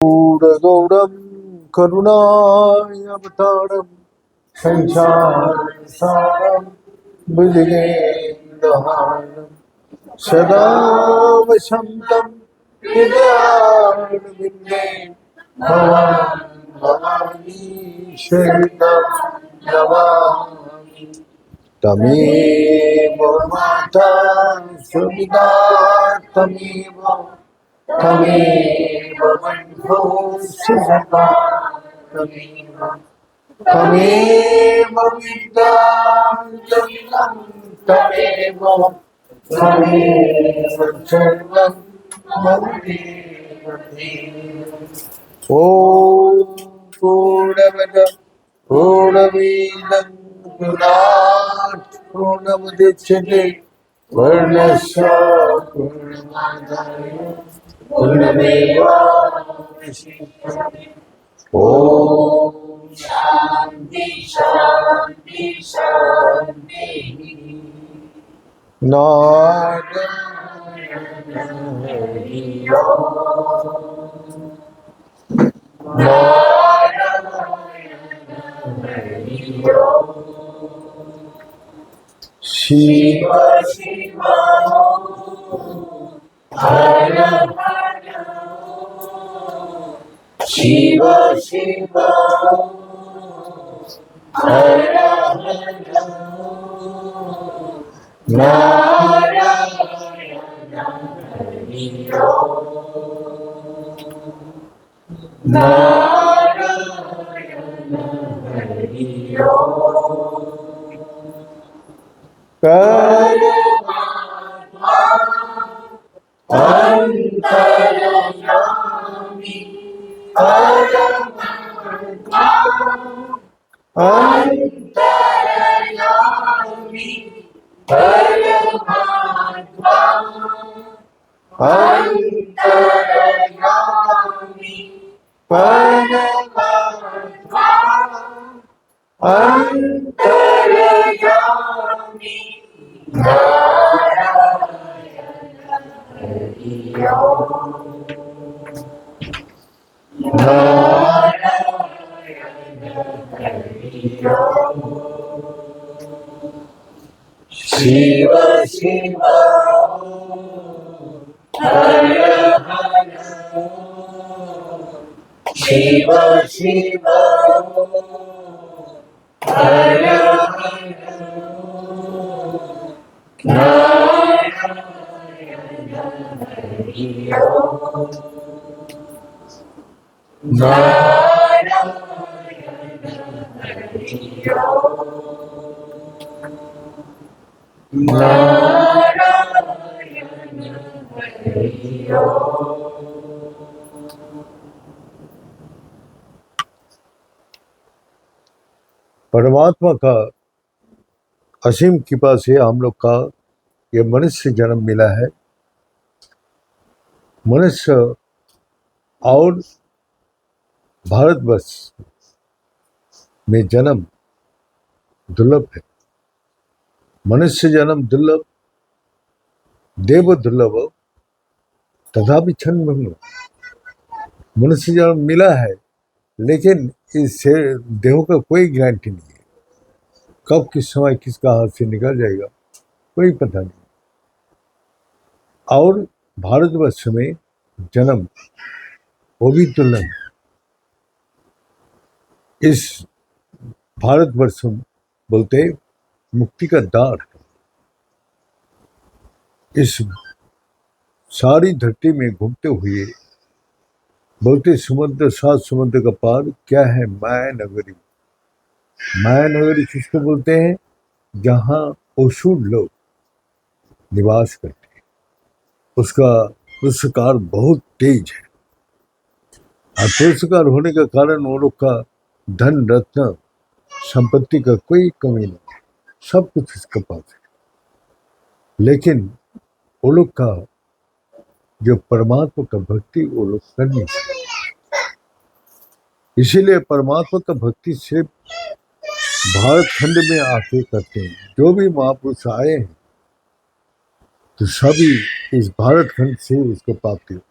गौरगौरं करुणावतारं संसारसारं भुजगेन्द्रहारं सदा वसन्तं हृदयारविन्दे भवानी शरणं नमामि। तमेव माता सुविदा तमेव तमेव बन्धो सुसखा तमेव तमेव विद्याञ्जलिनं तमेव तमेव सर्वं मम देवदेव। ॐ पूर्णमद पूर्णमिदं पूर्णात् पूर्णमुदच्यते पूर्णस्य पूर्णमादाय पूर्णमेवावशिष्यते। ॐ शान्ति शान्ति शान्तिः। नारायण हरि ओम्। नारायण हरि ओम्। शिव शिव हर हर शिव शिव हर हर नारायण हरि ओम्। नारायण हरि ओम्। परमात्मा अंतर्यामी परमात्मा अंतर्यामी परमात्मा अंतर्यामी परमात्मा अंतर्यामी नारायण हरि ओम्। नारायण हरि ओम्। शिव शिव हर हर शिव शिव हर हर नारायण हरि ओम्। नारायण हरि ओम्। नारायण हरि ओम्। परमात्मा का असीम कृपा से हम लोग का ये मनुष्य जन्म मिला है। मनुष्य और भारतवर्ष में जन्म दुर्लभ है। मनुष्य जन्म दुर्लभ, देव दुर्लभ तथा भी क्षण भंग। मनुष्य जन्म मिला है, लेकिन इस देह का कोई गारंटी नहीं है कब किस समय किसका हाथ से निकल जाएगा, कोई पता नहीं। और भारतवर्ष में जन्म वो भी दुर्लभ है। इस भारतवर्ष बोलते मुक्ति का द्वार। इस सारी धरती में घूमते हुए बोलते समुद्र सात समुद्र का पार क्या है माया नगरी। माया नगरी किसको बोलते हैं? जहाँ असुर लोग निवास करते हैं। उसका पुरस्कार बहुत तेज है, और पुरस्कार होने का कारण वो लोग का धन रत्न संपत्ति का कोई कमी नहीं, सब कुछ इसके पास है। लेकिन वो लोग का जो परमात्मा का भक्ति वो लोग कर नहीं सकते। इसीलिए परमात्मा का भक्ति सिर्फ भारत खंड में आके करते हैं। जो भी महापुरुष आए हैं तो सभी इस भारत खंड से उसको प्राप्ति हो।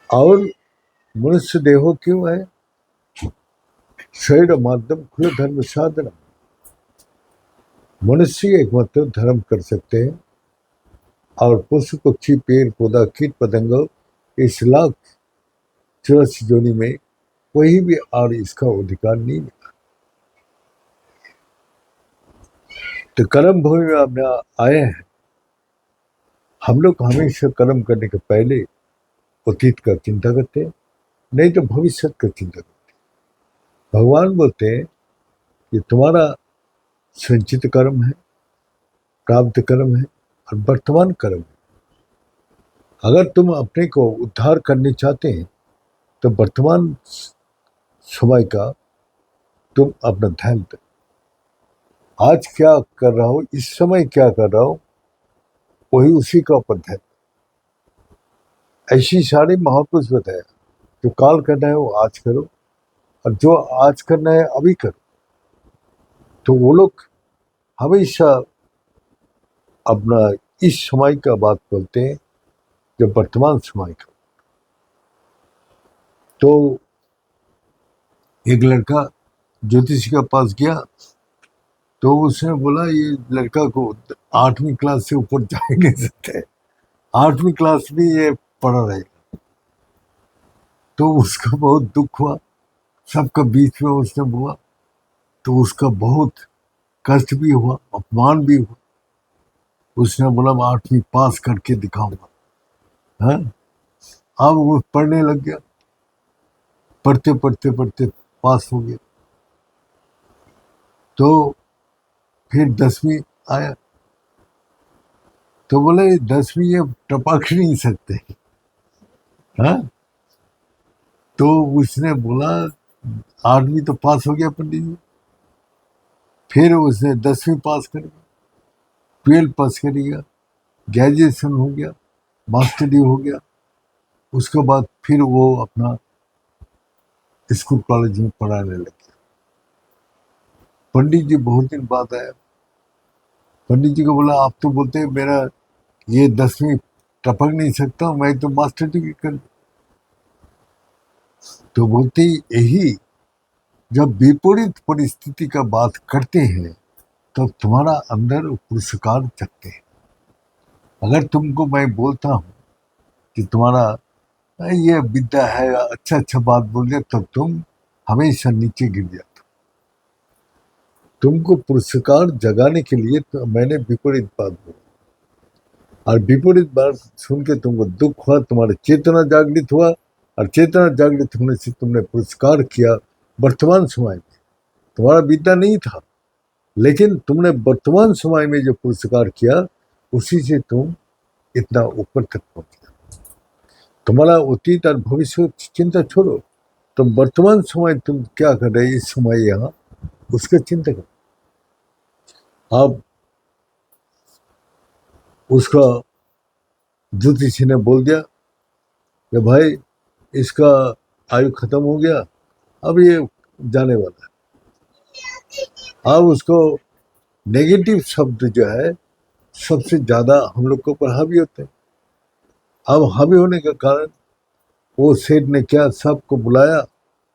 और मनुष्य देहो क्यों है, शरीर माध्यम खुले धर्म साधन। मनुष्य एकमात्र धर्म कर सकते हैं और पशु पक्षी पेड़ पौधा कीट पतंग इस लाख 84 जोनी में कोई भी और इसका अधिकार नहीं मिला। तो कर्म भूमि में अपने आए हैं हम लोग। हमेशा कर्म करने के पहले अतीत का चिंता करते हैं, नहीं तो भविष्य का चिंता करते हैं। भगवान बोलते हैं कि तुम्हारा संचित कर्म है, प्राप्त कर्म है और वर्तमान कर्म है। अगर तुम अपने को उद्धार करने चाहते हैं तो वर्तमान समय का तुम अपना ध्यान दो। आज क्या कर रहा हो, इस समय क्या कर रहा हो, वही उसी का ऊपर ध्यान। ऐसी सारी महापुरुष बताया, जो काल करना है वो आज करो और जो आज करना है अभी करो। तो वो लोग हमेशा अपना इस समय का बात बोलते हैं, जो वर्तमान समय का। तो एक लड़का ज्योतिषी के पास गया, तो उसने बोला ये लड़का को 8वीं क्लास से ऊपर जा ही नहीं सकते, 8वीं क्लास में ये पढ़ा रहेगा। तो उसका बहुत दुख हुआ, सबका बीच में उसने बोला, तो उसका बहुत कष्ट भी हुआ, अपमान भी हुआ। उसने बोला मैं 8वीं पास करके दिखाऊंगा। हाँ, अब वो पढ़ने लग गया, पढ़ते पढ़ते पढ़ते पास हो गया। तो फिर 10वीं आया, तो बोले 10वीं ये टपक नहीं सकते। हाँ, तो उसने बोला 8वीं तो पास हो गया पंडित जी। फिर उसने 10वीं पास कर गया, 12 पास कर गया, ग्रेजुएशन हो गया, मास्टर डिग्री हो गया। उसके बाद फिर वो अपना स्कूल कॉलेज में पढ़ाने लग गया। पंडित जी बहुत दिन बाद आया, पंडित जी को बोला आप तो बोलते हैं मेरा ये 10वीं टपक नहीं सकता, मैं तो मास्टर डिग्री कर। तो बोलते यही, जब विपरीत परिस्थिति का बात करते हैं तो तुम्हारा अंदर पुरस्कार जगते हैं। अगर तुमको मैं बोलता हूँ कि तुम्हारा ये विद्या है, अच्छा अच्छा बात बोल दिया, तो तुम हमेशा नीचे गिर जाते। तुमको पुरस्कार जगाने के लिए तो मैंने विपरीत बात बोली, और विपरीत बात सुन के तुमको दुख हुआ, तुम्हारा चेतना जागृत हुआ, और चेतना जागृत होने से तुमने पुरस्कार किया। वर्तमान समय में तुम्हारा विद्या नहीं था, लेकिन तुमने वर्तमान समय में जो पुरस्कार किया उसी से तुम इतना ऊपर तक पहुंच गया। तुम्हारा अतीत और भविष्य चिंता छोड़ो, तुम वर्तमान समय तुम क्या कर रहे इस समय यहाँ, उसका चिंता करो। अब उसका ज्योतिषी ने बोल दिया कि भाई इसका आयु खत्म हो गया, अब ये जाने वाला है। अब उसको नेगेटिव शब्द जो है सबसे ज्यादा हम लोग के ऊपर हावी होते हैं। अब हावी होने के कारण वो सेठ ने क्या, सबको बुलाया,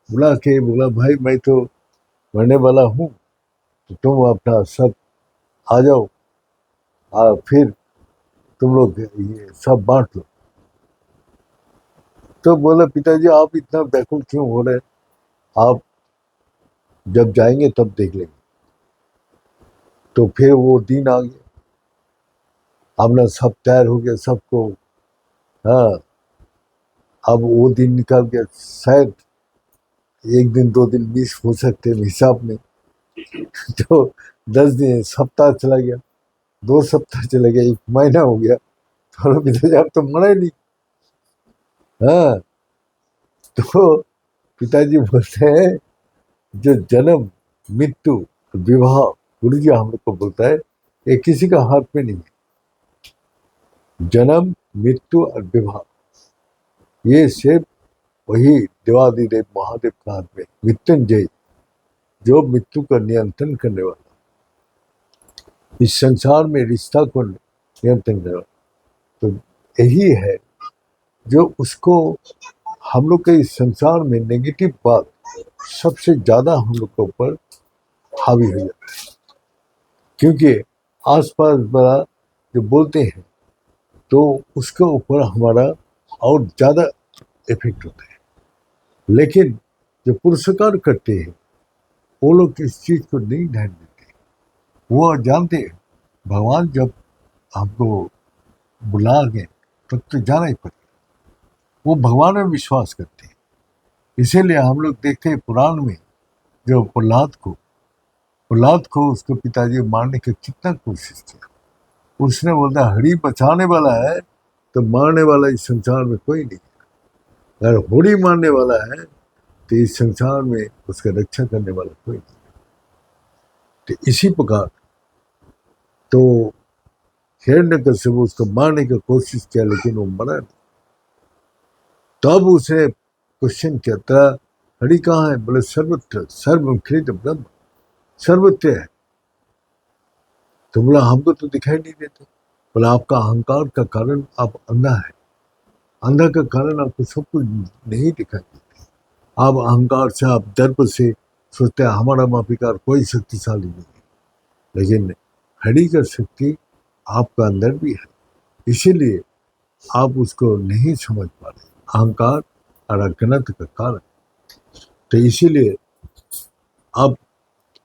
बुला के बोला भाई मैं तो मरने वाला हूँ, तो तुम अपना सब आ जाओ और फिर तुम लोग ये सब बांट लो। तो बोला पिताजी आप इतना व्याकुल क्यों हो रहे, आप जब जाएंगे तब देख लेंगे। तो फिर वो दिन आ गया, अपना सब तैयार हो गया सबको। हाँ, अब वो दिन निकल गया, शायद 1 दिन 2 दिन मिस हो सकते हैं हिसाब में। तो 10 दिन, सप्ताह चला गया, 2 सप्ताह चला गया, 1 महीना हो गया। तो पिताजी आप तो मरे नहीं। हाँ, तो पिताजी बोलते हैं जो जन्म मृत्यु विवाह, गुरु जी हम लोग को बोलता है ये किसी का हाथ में नहीं है। जन्म मृत्यु और विवाह ये सिर्फ वही देवादिदेव महादेव का हाथ में, मृत्युंजय जो मृत्यु का नियंत्रण करने वाला, इस संसार में रिश्ता को नियंत्रण करने वाला, तो यही है जो उसको हम लोग के इस संसार में नेगेटिव बात सबसे ज्यादा हम लोग के ऊपर हावी हो जाती है, क्योंकि आसपास बड़ा जो बोलते हैं तो उसके ऊपर हमारा और ज्यादा इफेक्ट होता है। लेकिन जो पुरस्कार करते हैं वो लोग इस चीज को नहीं ध्यान देते। वो जानते हैं भगवान जब हमको बुला गए तब तो जाना ही पड़ेगा। वो भगवान में विश्वास करते हैं। इसीलिए हम लोग देखते हैं पुराण में जो प्रहलाद को उसके पिताजी मारने की कितना कोशिश किया। उसने बोलता हरि बचाने वाला है तो मारने वाला इस संसार में कोई नहीं। अगर होड़ी मारने वाला है तो इस संसार में उसका रक्षा करने वाला कोई नहीं। तो इसी प्रकार तो हिरण्यकश्यप उसको मारने की कोशिश किया लेकिन वो मरा नहीं। तब उसे क्वेश्चन किया था हरि कहाँ है? बोले सर्वत्र सर्वखित ब्रह्म, सर्वत्र है। तो बोला हमको तो दिखाई नहीं देते। बोला आपका अहंकार का कारण आप अंधा है, अंधा का कारण आपको सब कुछ नहीं दिखाई देता। आप अहंकार से, आप दर्प से सोचते हैं हमारा मापिकार कोई शक्तिशाली नहीं है, लेकिन हरि का शक्ति आपका अंदर भी है, इसीलिए आप उसको नहीं समझ पा रहे। अहंकार और अज्ञानता का कारण। तो इसीलिए अब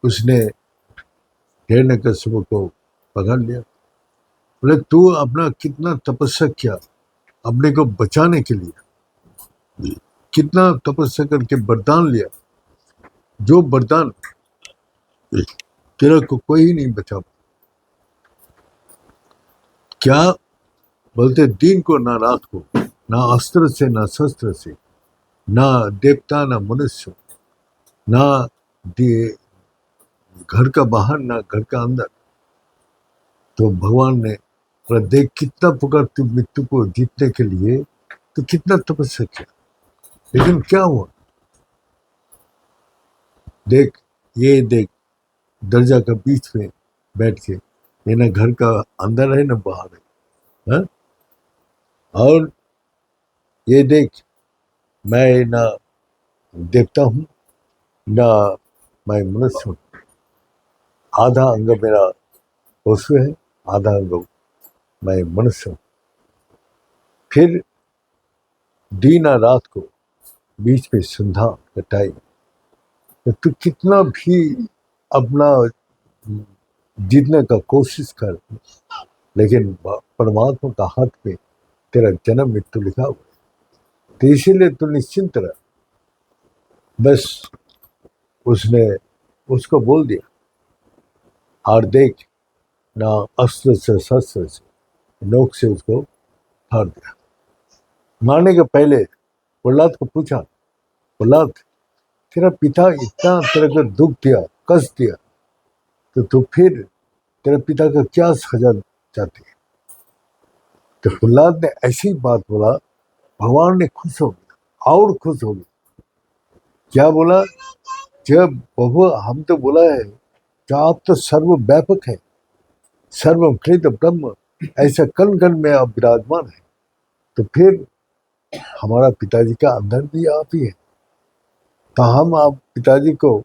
उसने हिरण्यकश्यप को पकड़ लिया। बोले तू अपना कितना तपस्या किया अपने को बचाने के लिए, कितना तपस्या करके वरदान लिया, जो वरदान तेरा को कोई नहीं बचा। क्या बोलते दिन को ना रात को, ना अस्त्र से ना शस्त्र से, ना देवता ना मनुष्य, ना घर का बाहर ना घर का अंदर। तो भगवान ने देख कितना पुकार तू मृत्यु को जीतने के लिए, तो कितना तपस्या किया, लेकिन क्या हुआ? देख ये देख दर्जा का बीच में बैठ के, ये ना घर का अंदर है ना बाहर है, हा? और ये देख मैं ना देवता हूं ना मैं मनुष्य हूं। आधा अंग मेरा पशु है, आधा अंग मैं मनुष्य हूं। फिर दिन और रात को बीच में संध्या का टाइम, तो तू कितना भी अपना जीतने का कोशिश कर, लेकिन परमात्मा का हाथ में तेरा जन्म मृत्यु लिखा हुआ है। तो इसीलिए तू निश्चिंत रह। बस उसने उसको बोल दिया और देख ना अस्त्र से शस्त्र से नोक से उसको फाड़ दिया। मारने के पहले प्रहलाद को पूछा, प्रहलाद तेरा पिता इतना तेरे को दुख दिया, कष्ट दिया, तो तू फिर तेरे पिता का क्या सजा चाहती है? तो प्रहलाद ने ऐसी बात बोला, भगवान ने खुश हो गया और खुश हो गया। क्या बोला? जब प्रभु हम तो बोला है कि आप तो सर्वव्यापक है, सर्वकृत ब्रह्म, ऐसा कण कण में आप विराजमान है, तो फिर हमारा पिताजी का अंदर भी आप ही है। तो हम आप पिताजी को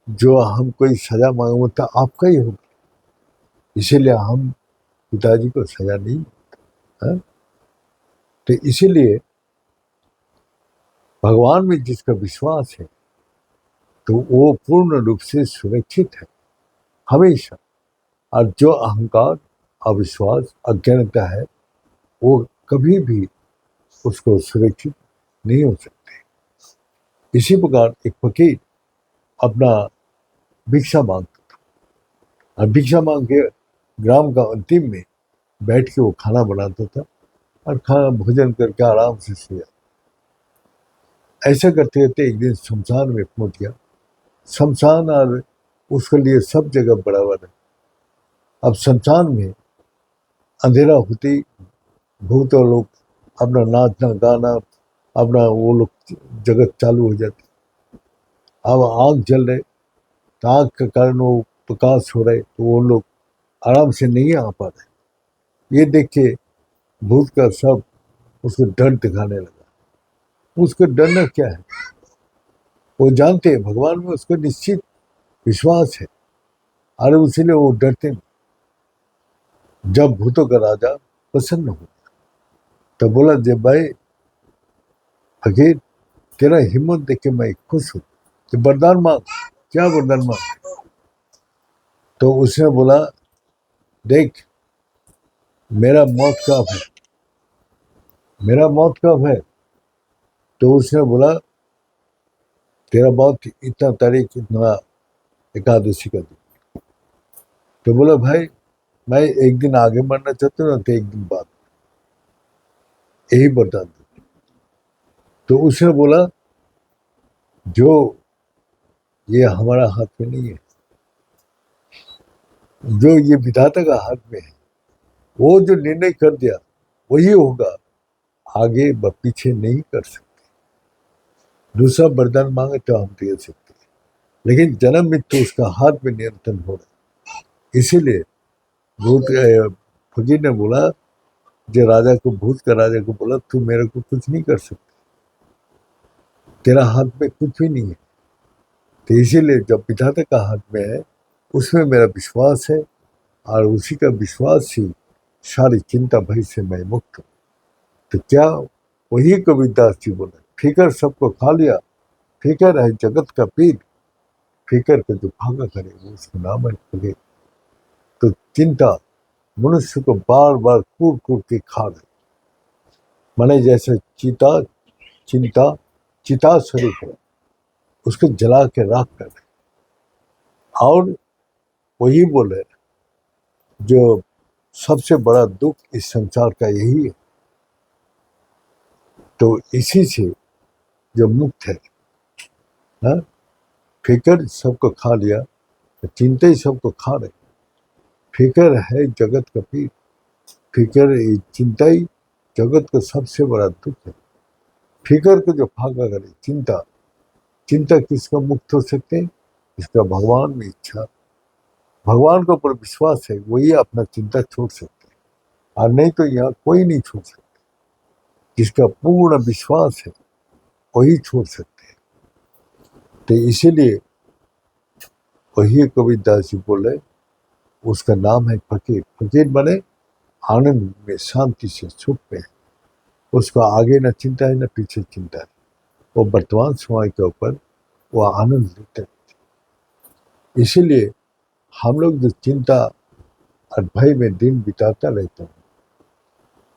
जो हम कोई सजा मांगो तो आपका ही होगा, इसीलिए हम पिताजी को सजा नहीं है? तो इसीलिए भगवान में जिसका विश्वास है तो वो पूर्ण रूप से सुरक्षित है हमेशा। और जो अहंकार, अविश्वास, अज्ञानता है वो कभी भी उसको सुरक्षित नहीं हो सकते। इसी प्रकार एक फकीर अपना भिक्षा मांगता था, और भिक्षा मांग के ग्राम का अंतिम में बैठ के वो खाना बनाता था और खाना भोजन करके आराम से सोया। ऐसा करते करते एक दिन शमशान में पहुंच गया। शमशान और उसके लिए सब जगह बराबर है। अब शमशान में अंधेरा होते ही भूत और लोग अपना नाचना गाना, अपना वो लोग जगत चालू हो जाती। अब आग जल रहे तो आग के कारण वो प्रकाश हो रहे, तो वो लोग आराम से नहीं आ पा रहे। ये देख के भूत का सब उसको डर दिखाने लगा। उसको डरना क्या है? वो जानते हैं भगवान में उसको निश्चित विश्वास है, और इसीलिए वो डरते नहीं। जब भूतों का राजा प्रसन्न हो तो बोला, जब भाई फकीर, तेरा हिम्मत देख के मैं खुश हूं, तो वरदान मांग। क्या वरदान मांग? तो उसने बोला, देख, मेरा मौत कब है, मेरा मौत कब है? तो उसने बोला, तेरा मौत इतना तारीख, इतना एकादशी का दिन। तो बोला, भाई मैं एक दिन आगे मरना चाहता हूँ ना, तो एक दिन बाद, यही बता दो। तो उसने बोला, जो ये हमारा हाथ में नहीं है, जो ये विधाता का हाथ में है, वो जो निर्णय कर दिया वही होगा, आगे व पीछे नहीं कर सकते। दूसरा वरदान मांगे तो हम दे सकते हैं, लेकिन जन्म मृत्यु उसका हाथ में नियंत्रण हो रहा है। इसीलिए भूत फकीर ने बोला, जो राजा को, भूत का राजा को बोला, तू मेरे को कुछ नहीं कर सकता, तेरा हाथ में कुछ भी नहीं है। तो इसीलिए जब विधाता का हाथ में है, उसमें मेरा विश्वास है, और उसी का विश्वास ही सारी चिंता भय से मैं मुक्त हूँ। तो क्या, वही कबीरदास जी बोले, फिकर सबको खा लिया, फिकर है जगत का पीर, फिकर के जो भागा करे वो उसका नाम है फकीर। तो चिंता मनुष्य को बार बार कूट कूट के खा रहे, माने जैसे चीता, चिंता चिता स्वरूप है, उसको जला के राख कर दे। और वही बोले, जो सबसे बड़ा दुख इस संसार का यही है, तो इसी से जो मुक्त है, हा? फिकर सबको खा लिया, तो चिंता ही सबको खा रहे। फिकर है जगत का पीर, फिकर, चिंता ही जगत का सबसे बड़ा दुख है। फिकर को जो भागा करे, चिंता, चिंता किसका मुक्त हो सकते हैं? इसका भगवान में इच्छा, भगवान के ऊपर विश्वास है, वही अपना चिंता छोड़ सकते हैं, और नहीं तो यहाँ कोई नहीं छोड़ सकता। जिसका पूर्ण विश्वास है वही छोड़ सकते हैं। तो इसीलिए वही कबीरदास जी बोले, उसका नाम है फकीर। फकीर बने आनंद में, शांति से, सुख में, उसको आगे न चिंता है न पीछे चिंता है, वो वर्तमान समय के ऊपर वो आनंद लेते हैं। इसीलिए हम लोग जो चिंता और भय में दिन बिताता रहते हैं,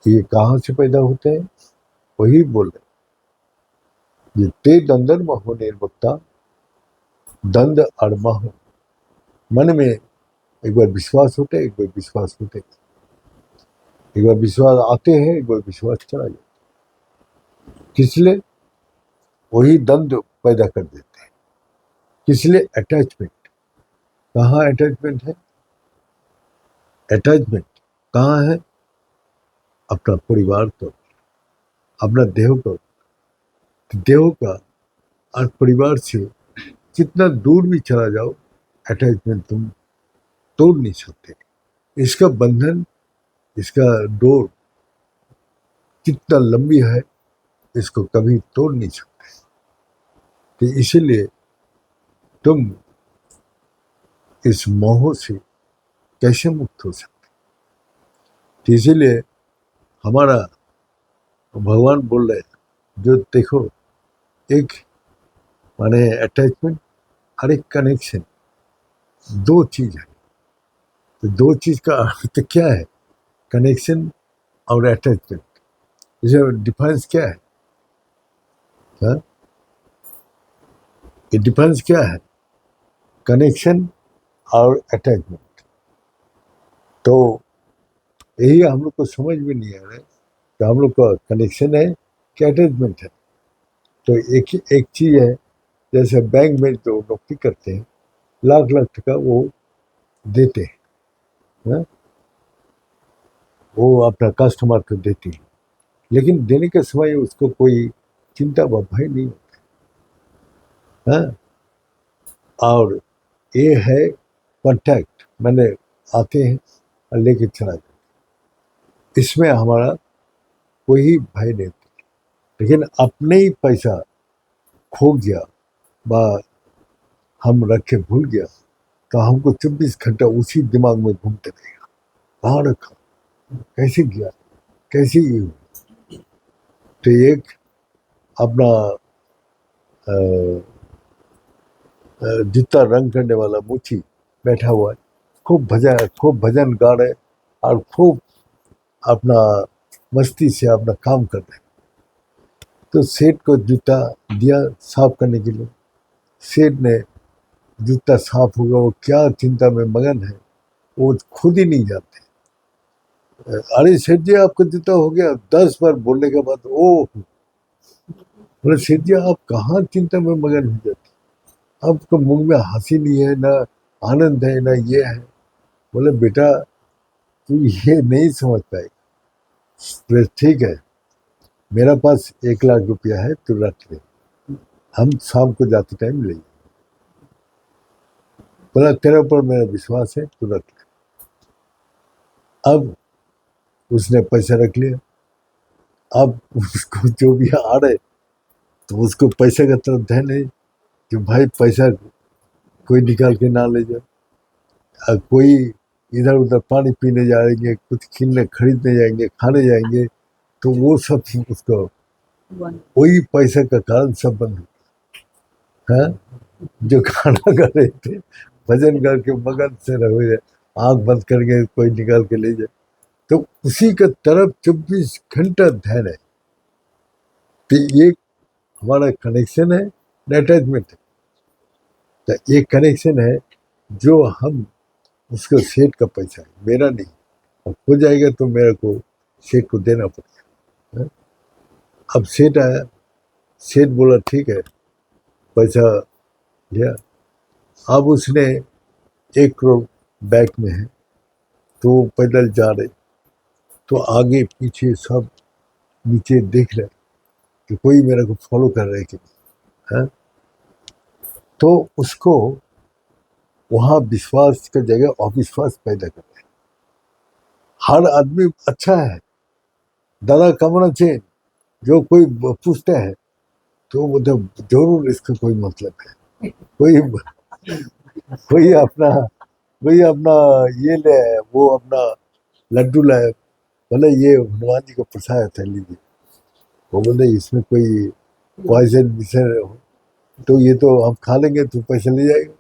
ये कहाँ से पैदा होते हैं? वही बोल रहे, ये ते दंदन महो निर्मुक्ता, दंड और महो। मन में एक बार विश्वास होते, एक बार विश्वास होते, एक बार विश्वास आते हैं, एक बार विश्वास चला जाता। किस लिए? वही द्वंद्व पैदा कर देते हैं। किस लिए? अटैचमेंट। कहाँ अटैचमेंट है? अटैचमेंट कहाँ है? अपना परिवार को, अपना देह को, देह का और परिवार से जितना दूर भी चला जाओ, अटैचमेंट तुम तोड़ नहीं सकते। इसका बंधन, इसका डोर कितना लंबी है, इसको कभी तोड़ नहीं सकते। तो इसीलिए तुम इस मोह से कैसे मुक्त हो सकते? तो इसीलिए हमारा भगवान बोल रहे, जो देखो, एक माने अटैचमेंट और एक कनेक्शन, दो चीज है। तो दो चीज का अर्थ क्या है? कनेक्शन और अटैचमेंट, इसे डिफरेंस क्या है? हा? ये डिफरेंस क्या है? कनेक्शन और अटैचमेंट। तो यही हम लोग को समझ में नहीं आ रहा है कि हम लोग का कनेक्शन है कि अटैचमेंट है। तो एक चीज है, जैसे बैंक में जो नौकरी करते हैं, लाख लाख टका वो देते हैं, हा? वो अपना कस्टमर को देती है, लेकिन देने के समय उसको कोई चिंता व भय नहीं होता है। और ये है कॉन्टैक्ट, मैंने आते हैं और लेके चला जाते, इसमें हमारा कोई भय नहीं होता। लेकिन अपने ही पैसा खो गया बा हम रख के भूल गया तो हमको 24 घंटा उसी दिमाग में घूमते रहेगा, कहाँ रखा, कैसे गया, कैसे ये हुआ। तो एक अपना जूता रंग करने वाला मुची बैठा हुआ है, खूब भजन गा रहे और खूब अपना मस्ती से अपना काम कर रहे। तो सेठ को जूता दिया साफ करने के लिए। सेठ ने जूता साफ होगा, वो क्या चिंता में मगन है, वो खुद ही नहीं जाते। अरे सेठ जी आपका जूता हो गया, 10 बार बोलने के बाद ओ बोले सेठ जी आप कहाँ चिंता में मगन हो जाते, आपको मुंह में हंसी नहीं है ना आनंद है ना ये है। बोले बेटा तू ये नहीं समझ पाएगा। बोले ठीक है, मेरा पास 1 लाख रुपया है, तू रख ले, हम शाम को जाते टाइम ले। बोला तेरे ऊपर मेरा विश्वास है, तू रख ले। अब उसने पैसा रख लिया। अब उसको जो भी आ रहे तो उसको पैसे का तरफ ध्यान है कि भाई पैसा कोई निकाल के ना ले जाए। कोई इधर उधर पानी पीने जाएंगे, कुछ खरीदने जाएंगे, खाने जाएंगे, तो वो सब उसको वही पैसे का कारण सब बंद है। जो खाना खा रहे थे भजन करके मगन से रहे, आंख बंद करके कोई निकाल के ले जाए, तो उसी का तरफ 24 घंटा ध्यान है। तो ये हमारा कनेक्शन है, अटैचमेंट है। तो ये कनेक्शन है जो हम उसको सेठ का पैसा है, मेरा नहीं। अब हो जाएगा तो मेरे को सेठ को देना पड़ेगा। अब सेठ आया, सेठ बोला ठीक है, पैसा लिया। अब उसने 1 करोड़ बैंक में है, तो वो पैदल जा रहे, तो आगे पीछे सब नीचे देख रहे कि कोई मेरे को फॉलो कर रहे कि नहीं है। तो उसको वहां विश्वास की जगह अविश्वास पैदा कर रहे। हर आदमी अच्छा है, दादा कमरा चेन जो कोई पूछता है तो मतलब जरूर इसका कोई मतलब है। कोई कोई अपना कोई अपना ये ले, वो अपना लड्डू लाए, बोले ये हनुमान जी का प्रसाद है लीजिए। वो बोले इसमें कोई पॉइजन मिसर हो तो ये तो हम खा लेंगे तो पैसे ले जाएगा।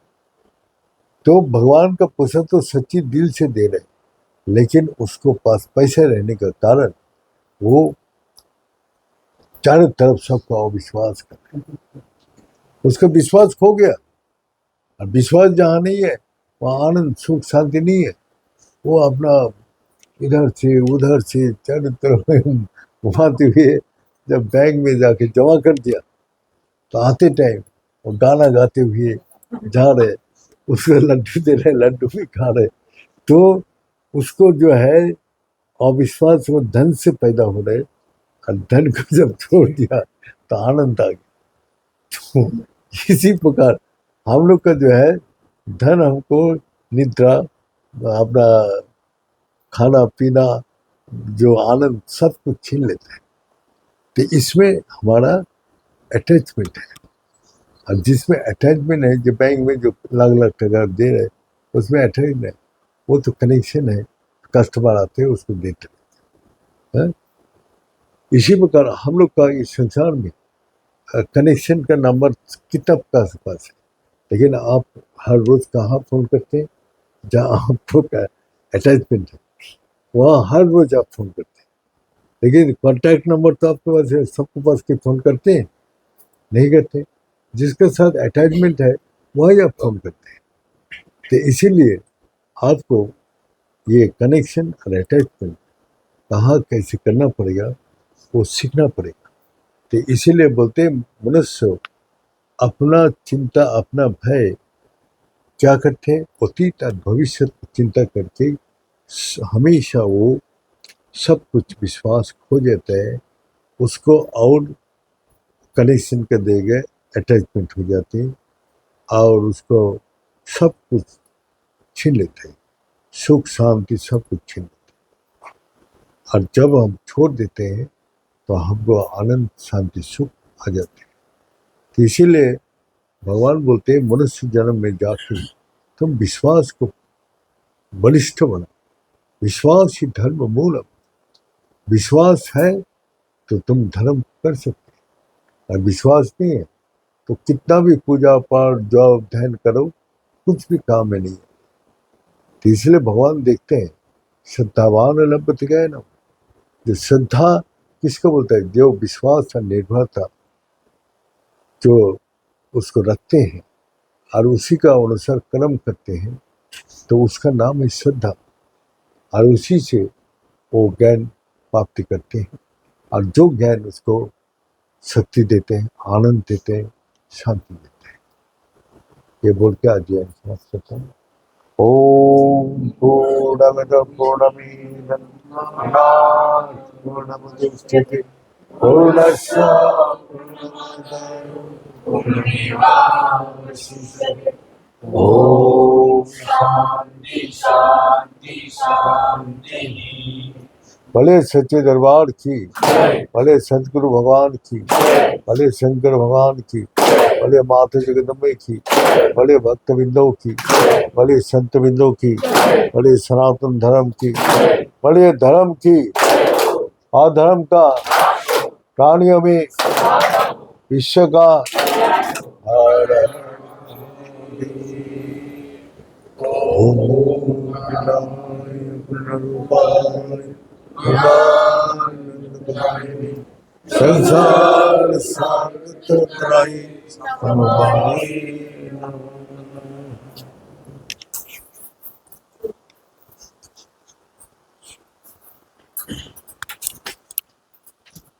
तो भगवान का प्रसाद तो सच्ची दिल से दे रहे, लेकिन उसको पास पैसे रहने का कारण वो चारों तरफ सबका अविश्वास कर रहे। उसका विश्वास खो गया, और विश्वास जहाँ नहीं है वहाँ आनंद सुख शांति नहीं है। वो अपना इधर से उधर से चारों तरफ घुमाते हुए जब बैंक में जाके जमा कर दिया तो आते टाइम वो गाना गाते हुए जा रहे, उसको लड्डू दे रहे, लड्डू भी खा रहे। तो उसको जो है अविश्वास वो धन से पैदा हो रहे, और धन को जब छोड़ दिया तो आनंद आ गया। तो इसी प्रकार हम लोग का जो है धन हमको निद्रा, अपना खाना पीना, जो आनंद सब कुछ छीन लेता है। तो इसमें हमारा अटैचमेंट है, और जिसमें अटैचमेंट है, जो बैंक में जो लाख लाख टका दे रहे उसमें अटैचमेंट है, वो तो कनेक्शन है, कस्टमर आते हैं उसको देते हैं। इसी प्रकार हम लोग का इस संसार में कनेक्शन का नंबर कितना पास पास है, लेकिन आप हर रोज कहाँ फोन करते हैं, जहाँ आपको अटैचमेंट है वहाँ हर रोज आप फोन करते हैं। लेकिन कॉन्टैक्ट नंबर तो आपके पास है, सबके पास के फोन करते हैं नहीं करते। जिसके साथ अटैचमेंट है वही आप फोन करते हैं। तो इसीलिए आपको ये कनेक्शन और अटैचमेंट कहाँ कैसे करना पड़ेगा वो सीखना पड़ेगा। तो इसीलिए बोलते हैं मनुष्य अपना चिंता अपना भय क्या करते हैं, अतीत और भविष्य की चिंता करके हमेशा वो सब कुछ विश्वास खो जाता है, उसको और कनेक्शन कर देगा, अटैचमेंट हो जाते हैं और उसको सब कुछ छीन लेते हैं, सुख शांति सब कुछ छीन लेते हैं। और जब हम छोड़ देते हैं तो हमको आनंद शांति सुख आ जाते हैं। तो इसीलिए भगवान बोलते हैं मनुष्य जन्म में जाके तुम विश्वास को बलिष्ठ बना। विश्वास ही धर्म मूलम। विश्वास है तो तुम धर्म कर सकते हो, और विश्वास नहीं है तो कितना भी पूजा पाठ जॉब ध्यान करो कुछ भी काम में नहीं है। तो इसलिए भगवान देखते हैं श्रद्धावान लभते गए ना। जो श्रद्धा किसको बोलता है? जो विश्वास और निर्भरता जो उसको रखते हैं और उसी का अनुसार कर्म करते हैं, तो उसका नाम है श्रद्धा। और उसी से वो ज्ञान प्राप्ति करते हैं, और जो ज्ञान उसको शक्ति देते हैं, आनंद देते हैं, शांति देते हैं। ये बोल के आज ये समाप्त करता हूँ। ओम पूर्णमद पूर्णमिदं पूर्णमुदच्यते पूर्णस्य पूर्णमेवावशिष्यते। ओम शांति शांति शांति। भले सच्चे दरबार की, भले सतगुरु भगवान की, भले शंकर भगवान की, भले माता जगदम्बे की, भले भक्त बिंदों की, भले संत बिंदों की, भले सनातन धर्म की, भले धर्म की, अधर्म का, प्राणियों में विश्व का। संसार सागर तराई